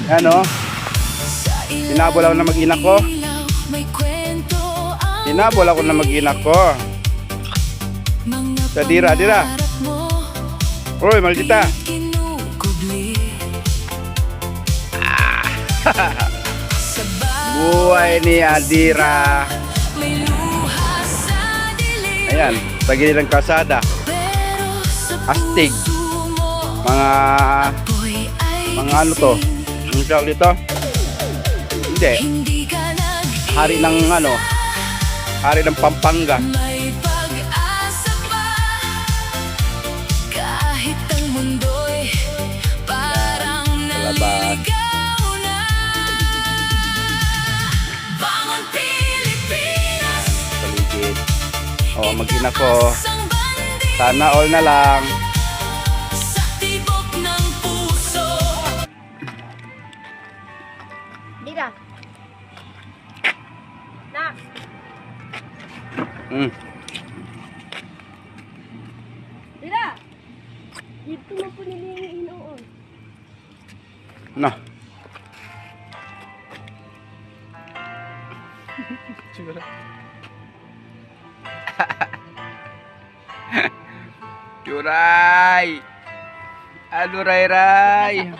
Yan o. Hinabol ako na mag-ina ko. Hinabol ako na mag-ina ko. Sa dira. Uy, maldita. Buhay ni Adira. Ayan, sa gilid ng kalsada. Astig. Mga ano to? Ang tawag dito? Hindi. Hari ng ano? Hari ng Pampanga. Labas. Paligid. Oh, mag-ina ko. Sana all na lang. Dira. Nak. Dira. Dito mo po nilingin inoon. Nah. Curay. Aduh, ray.